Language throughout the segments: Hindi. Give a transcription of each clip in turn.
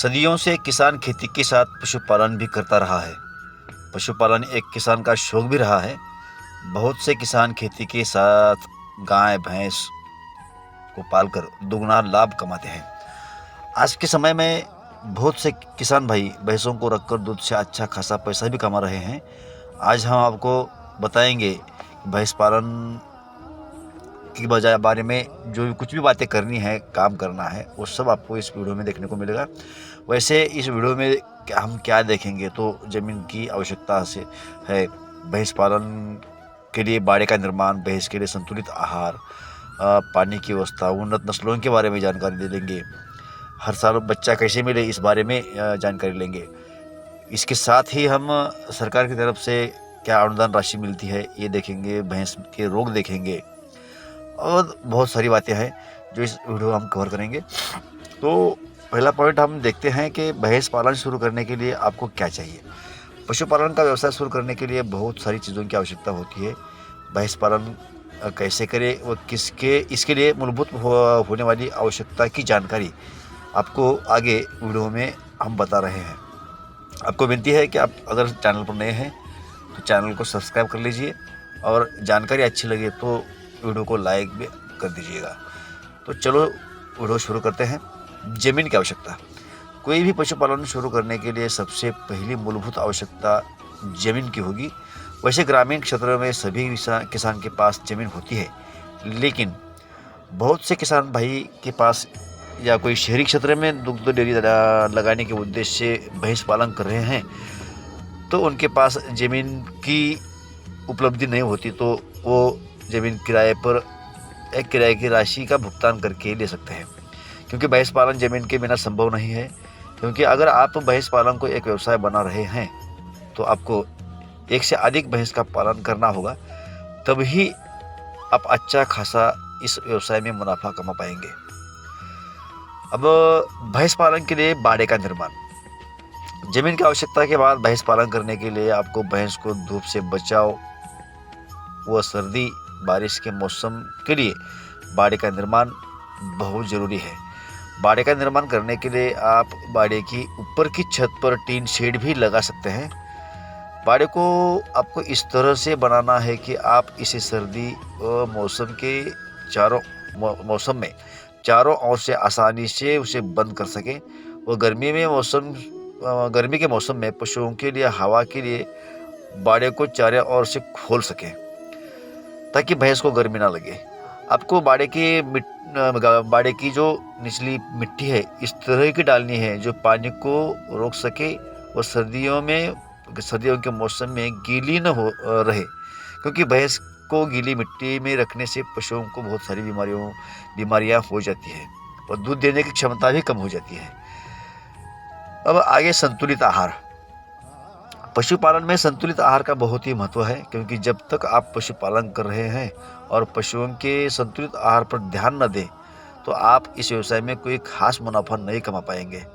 सदियों से किसान खेती के साथ पशुपालन भी करता रहा है। पशुपालन एक किसान का शौक भी रहा है। बहुत से किसान खेती के साथ गाय भैंस को पालकर दुगना लाभ कमाते हैं। आज के समय में बहुत से किसान भाई भैंसों को रखकर दूध से अच्छा खासा पैसा भी कमा रहे हैं। आज हम आपको बताएंगे भैंस पालन की बजाय बारे में जो भी कुछ भी बातें करनी है, काम करना है, वो सब आपको इस वीडियो में देखने को मिलेगा। वैसे इस वीडियो में हम क्या देखेंगे तो ज़मीन की आवश्यकता से है, भैंस पालन के लिए बाड़े का निर्माण, भैंस के लिए संतुलित आहार, पानी की व्यवस्था, उन्नत नस्लों के बारे में जानकारी दे देंगे। हर साल बच्चा कैसे मिले इस बारे में जानकारी लेंगे। इसके साथ ही हम सरकार की तरफ से क्या अनुदान राशि मिलती है ये देखेंगे, भैंस के रोग देखेंगे और बहुत सारी बातें हैं जो इस वीडियो हम कवर करेंगे। तो पहला पॉइंट हम देखते हैं कि भैंस पालन शुरू करने के लिए आपको क्या चाहिए। पशुपालन का व्यवसाय शुरू करने के लिए बहुत सारी चीज़ों की आवश्यकता होती है। भैंस पालन कैसे करें वो इसके लिए मूलभूत होने वाली आवश्यकता की जानकारी आपको आगे वीडियो में हम बता रहे हैं। आपको विनती है कि आप अगर चैनल पर नए हैं तो चैनल को सब्सक्राइब कर लीजिए और जानकारी अच्छी लगे तो वीडियो को लाइक भी कर दीजिएगा। तो चलो वीडियो शुरू करते हैं। ज़मीन की आवश्यकता। कोई भी पशुपालन शुरू करने के लिए सबसे पहली मूलभूत आवश्यकता ज़मीन की होगी। वैसे ग्रामीण क्षेत्रों में सभी किसान के पास ज़मीन होती है, लेकिन बहुत से किसान भाई के पास या कोई शहरी क्षेत्र में दुग्ध डेयरी लगाने के उद्देश्य से भैंस पालन कर रहे हैं तो उनके पास ज़मीन की उपलब्धि नहीं होती, तो वो ज़मीन किराए पर एक किराए की राशि का भुगतान करके ले सकते हैं। क्योंकि भैंस पालन ज़मीन के बिना संभव नहीं है। क्योंकि अगर आप भैंस पालन को एक व्यवसाय बना रहे हैं तो आपको एक से अधिक भैंस का पालन करना होगा, तभी आप अच्छा खासा इस व्यवसाय में मुनाफा कमा पाएंगे। अब भैंस पालन के लिए बाड़े का निर्माण। ज़मीन की आवश्यकता के बाद भैंस पालन करने के लिए आपको भैंस को धूप से बचाव व सर्दी बारिश के मौसम के लिए बाड़े का निर्माण बहुत ज़रूरी है। बाड़े का निर्माण करने के लिए आप बाड़े की ऊपर की छत पर टीन शेड भी लगा सकते हैं। बाड़े को आपको इस तरह से बनाना है कि आप इसे सर्दी मौसम के मौसम में चारों ओर से आसानी से उसे बंद कर सकें। और गर्मी के मौसम में पशुओं के लिए हवा के लिए बाड़े को चारों ओर से खोल सकें ताकि भैंस को गर्मी ना लगे। आपको बाड़े की जो निचली मिट्टी है इस तरह की डालनी है जो पानी को रोक सके और सर्दियों के मौसम में गीली न हो रहे। क्योंकि भैंस को गीली मिट्टी में रखने से पशुओं को बहुत सारी बीमारियां हो जाती है और दूध देने की क्षमता भी कम हो जाती है। अब आगे संतुलित आहार। पशुपालन में संतुलित आहार का बहुत ही महत्व है, क्योंकि जब तक आप पशुपालन कर रहे हैं और पशुओं के संतुलित आहार पर ध्यान न दें तो आप इस व्यवसाय में कोई खास मुनाफा नहीं कमा पाएंगे।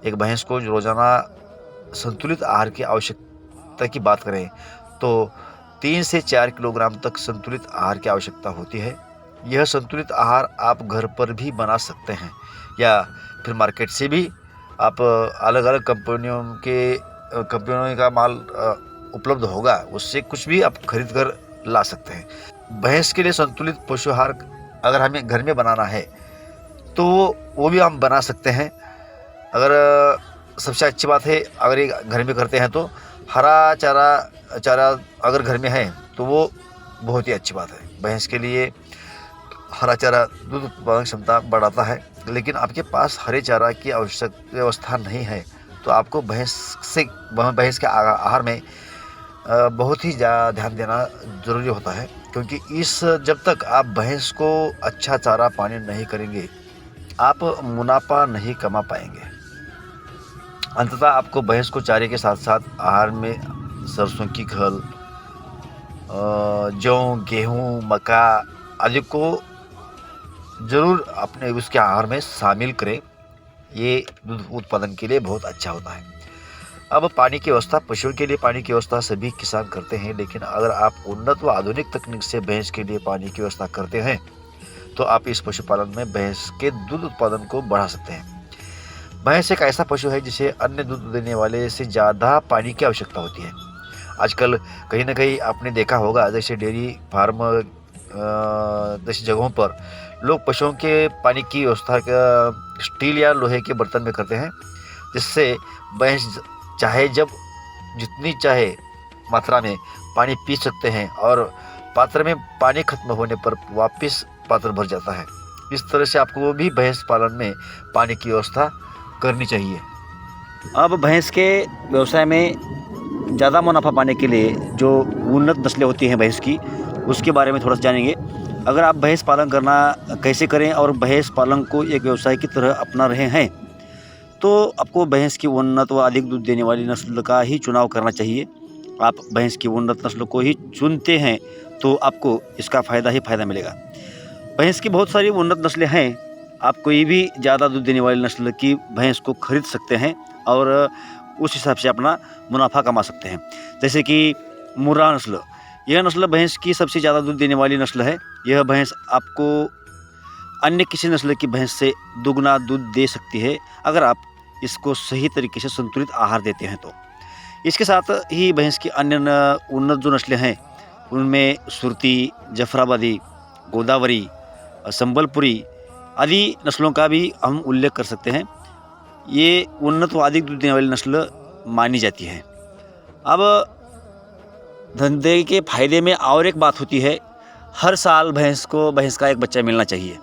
एक भैंस को रोजाना संतुलित आहार की आवश्यकता की बात करें तो 3 से 4 किलोग्राम तक संतुलित आहार की आवश्यकता होती है। यह संतुलित आहार आप घर पर भी बना सकते हैं या फिर मार्केट से भी आप अलग अलग कंपनियों का माल उपलब्ध होगा, उससे कुछ भी आप खरीद कर ला सकते हैं। भैंस के लिए संतुलित पशु आहार अगर हमें घर में बनाना है तो वो भी हम बना सकते हैं। अगर सबसे अच्छी बात है अगर ये घर में करते हैं तो हरा चारा अगर घर में है तो वो बहुत ही अच्छी बात है। भैंस के लिए हरा चारा दूध उत्पादन क्षमता बढ़ाता है, लेकिन आपके पास हरे चारा की आवश्यक व्यवस्था नहीं है तो आपको भैंस के आहार में बहुत ही ज़्यादा ध्यान देना ज़रूरी होता है। क्योंकि जब तक आप भैंस को अच्छा चारा पानी नहीं करेंगे आप मुनाफा नहीं कमा पाएंगे। अंततः आपको भैंस को चारे के साथ साथ आहार में सरसों की खल, जौ, गेहूँ, मक्का आदि को ज़रूर अपने उसके आहार में शामिल करें। ये दूध उत्पादन के लिए बहुत अच्छा होता है। अब पानी की व्यवस्था। पशुओं के लिए पानी की व्यवस्था सभी किसान करते हैं, लेकिन अगर आप उन्नत व आधुनिक तकनीक से भैंस के लिए पानी की व्यवस्था करते हैं तो आप इस पशुपालन में भैंस के दूध उत्पादन को बढ़ा सकते हैं। भैंस एक ऐसा पशु है जिसे अन्य दूध देने वाले से ज़्यादा पानी की आवश्यकता होती है। आजकल कहीं न कहीं आपने देखा होगा, जैसे डेयरी फार्म जैसी जगहों पर लोग पशुओं के पानी की व्यवस्था स्टील या लोहे के बर्तन में करते हैं, जिससे भैंस चाहे जब जितनी चाहे मात्रा में पानी पी सकते हैं और पात्र में पानी खत्म होने पर वापस पात्र भर जाता है। इस तरह से आपको भी भैंस पालन में पानी की व्यवस्था करनी चाहिए। अब भैंस के व्यवसाय में ज़्यादा मुनाफा पाने के लिए जो उन्नत नस्लें होती हैं भैंस की, उसके बारे में थोड़ा सा जानेंगे। अगर आप भैंस पालन करना कैसे करें और भैंस पालन को एक व्यवसाय की तरह अपना रहे हैं, तो आपको भैंस की उन्नत व अधिक दूध देने वाली नस्ल का ही चुनाव करना चाहिए। आप भैंस की उन्नत नस्ल को ही चुनते हैं तो आपको इसका फ़ायदा ही फ़ायदा मिलेगा। भैंस की बहुत सारी उन्नत नस्लें हैं। आप कोई भी ज़्यादा दूध देने वाली नस्ल की भैंस को खरीद सकते हैं और उस हिसाब से अपना मुनाफा कमा सकते हैं। जैसे कि मुर्रा नस्ल, यह नस्ल भैंस की सबसे ज़्यादा दूध देने वाली नस्ल है। यह भैंस आपको अन्य किसी नस्ल की भैंस से दुगना दूध दे सकती है, अगर आप इसको सही तरीके से संतुलित आहार देते हैं तो। इसके साथ ही भैंस की अन्य उन्नत जो नस्लें हैं, उनमें सुरती, जफराबादी, गोदावरी, संबलपुरी आदि नस्लों का भी हम उल्लेख कर सकते हैं। ये उन्नत व अधिक दूध देने वाली नस्ल मानी जाती है। अब धंधे के फ़ायदे में और एक बात होती है, हर साल भैंस का एक बच्चा मिलना चाहिए।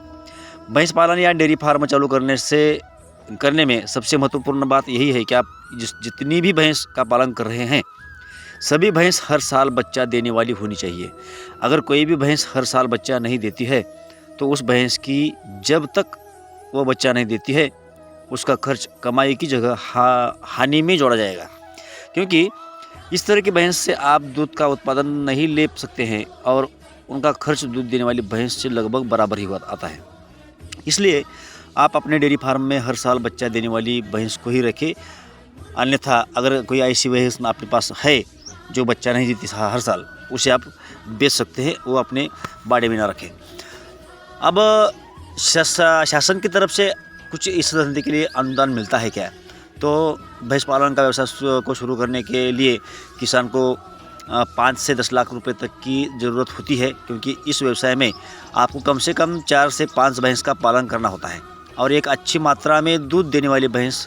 भैंस पालन या डेयरी फार्म चालू करने में सबसे महत्वपूर्ण बात यही है कि आप जितनी भी भैंस का पालन कर रहे हैं, सभी भैंस हर साल बच्चा देने वाली होनी चाहिए। अगर कोई भी भैंस हर साल बच्चा नहीं देती है, तो उस भैंस की जब तक वो बच्चा नहीं देती है, उसका खर्च कमाई की जगह हानि में जोड़ा जाएगा। क्योंकि इस तरह की भैंस से आप दूध का उत्पादन नहीं ले सकते हैं और उनका खर्च दूध देने वाली भैंस से लगभग बराबर ही आता है। इसलिए आप अपने डेयरी फार्म में हर साल बच्चा देने वाली भैंस को ही रखें। अन्यथा अगर कोई ऐसी भैंस आपके पास है जो बच्चा नहीं देती हर साल, उसे आप बेच सकते हैं, वो अपने बाड़े में ना रखें। अब शासन की तरफ से कुछ इस धंधे के लिए अनुदान मिलता है क्या? तो भैंस पालन का व्यवसाय को शुरू करने के लिए किसान को 5 से 10 लाख रुपए तक की ज़रूरत होती है, क्योंकि इस व्यवसाय में आपको कम से कम 4 से 5 भैंस का पालन करना होता है और एक अच्छी मात्रा में दूध देने वाली भैंस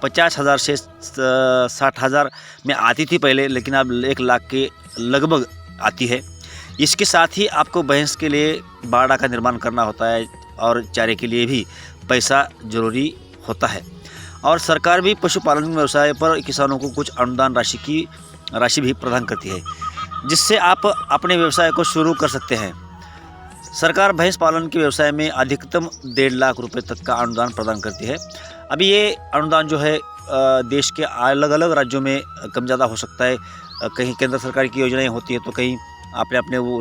50,000 से 60,000 में आती थी पहले, लेकिन अब 1 लाख के लगभग आती है। इसके साथ ही आपको भैंस के लिए बाड़ा का निर्माण करना होता है और चारे के लिए भी पैसा ज़रूरी होता है। और सरकार भी पशुपालन व्यवसाय पर किसानों को कुछ अनुदान राशि भी प्रदान करती है, जिससे आप अपने व्यवसाय को शुरू कर सकते हैं। सरकार भैंस पालन के व्यवसाय में अधिकतम 1.5 लाख रुपए तक का अनुदान प्रदान करती है। अभी ये अनुदान जो है देश के अलग अलग राज्यों में कम ज़्यादा हो सकता है। कहीं केंद्र सरकार की योजनाएं होती है तो कहीं अपने वो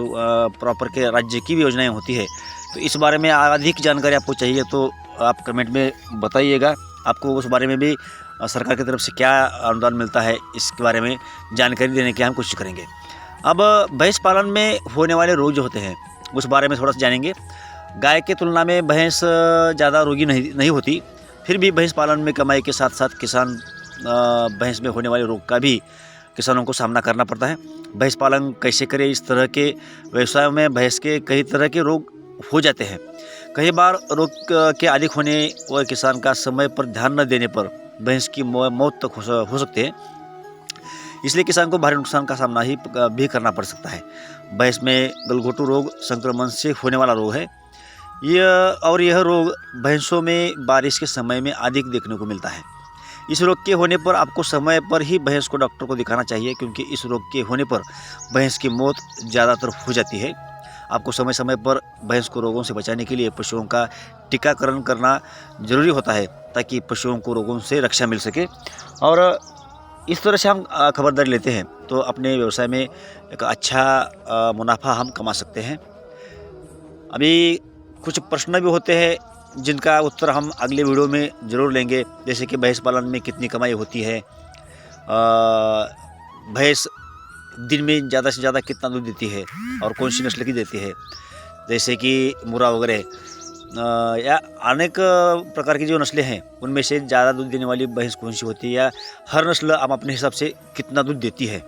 प्रॉपर के राज्य की भी योजनाएं होती है। तो इस बारे में अधिक जानकारी आपको चाहिए तो आप कमेंट में बताइएगा। आपको उस बारे में भी सरकार की तरफ से क्या अनुदान मिलता है, इसके बारे में जानकारी देने की हम कोशिश करेंगे। अब भैंस पालन में होने वाले रोग जो होते हैं, उस बारे में थोड़ा सा जानेंगे। गाय के तुलना में भैंस ज़्यादा रोगी नहीं होती, फिर भी भैंस पालन में कमाई के साथ साथ किसान भैंस में होने वाले रोग का भी किसानों को सामना करना पड़ता है। भैंस पालन कैसे करें, इस तरह के व्यवसाय में भैंस के कई तरह के रोग हो जाते हैं। कई बार रोग के अधिक होने और किसान का समय पर ध्यान न देने पर भैंस की मौत तक हो सकती है। इसलिए किसान को भारी नुकसान का सामना भी करना पड़ सकता है। भैंस में गलघोटू रोग संक्रमण से होने वाला रोग है। यह रोग भैंसों में बारिश के समय में अधिक देखने को मिलता है। इस रोग के होने पर आपको समय पर ही भैंस को डॉक्टर को दिखाना चाहिए, क्योंकि इस रोग के होने पर भैंस की मौत ज़्यादातर हो जाती है। आपको समय समय पर भैंस को रोगों से बचाने के लिए पशुओं का टीकाकरण करना जरूरी होता है, ताकि पशुओं को रोगों से रक्षा मिल सके। और इस तरह से हम खबरदारी लेते हैं तो अपने व्यवसाय में एक अच्छा मुनाफा हम कमा सकते हैं। अभी कुछ प्रश्न भी होते हैं जिनका उत्तर हम अगले वीडियो में ज़रूर लेंगे, जैसे कि भैंस पालन में कितनी कमाई होती है, भैंस दिन में ज़्यादा से ज़्यादा कितना दूध देती है और कौन सी नस्ल की देती है, जैसे कि मुर्रा वगैरह या अनेक प्रकार की जो नस्लें हैं उनमें से ज़्यादा दूध देने वाली भैंस कौन सी होती है, या हर नस्ल आप अपने हिसाब से कितना दूध देती है,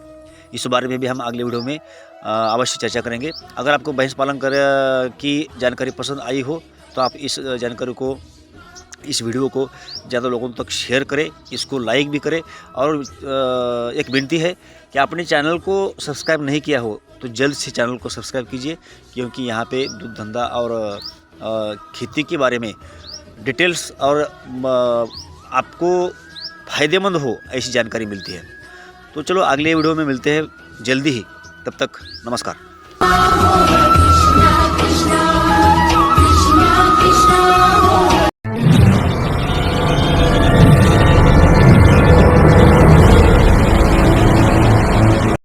इस बारे में भी हम अगले वीडियो में अवश्य चर्चा करेंगे। अगर आपको भैंस पालन की जानकारी पसंद आई हो तो आप इस जानकारी को, इस वीडियो को ज़्यादा लोगों तक शेयर करें, इसको लाइक भी करें। और एक विनती है कि आपने चैनल को सब्सक्राइब नहीं किया हो तो जल्द से चैनल को सब्सक्राइब कीजिए, क्योंकि यहाँ पे दूध धंधा और खेती के बारे में डिटेल्स और आपको फ़ायदेमंद हो ऐसी जानकारी मिलती है। तो चलो अगले वीडियो में मिलते हैं जल्दी ही, तब तक नमस्कार।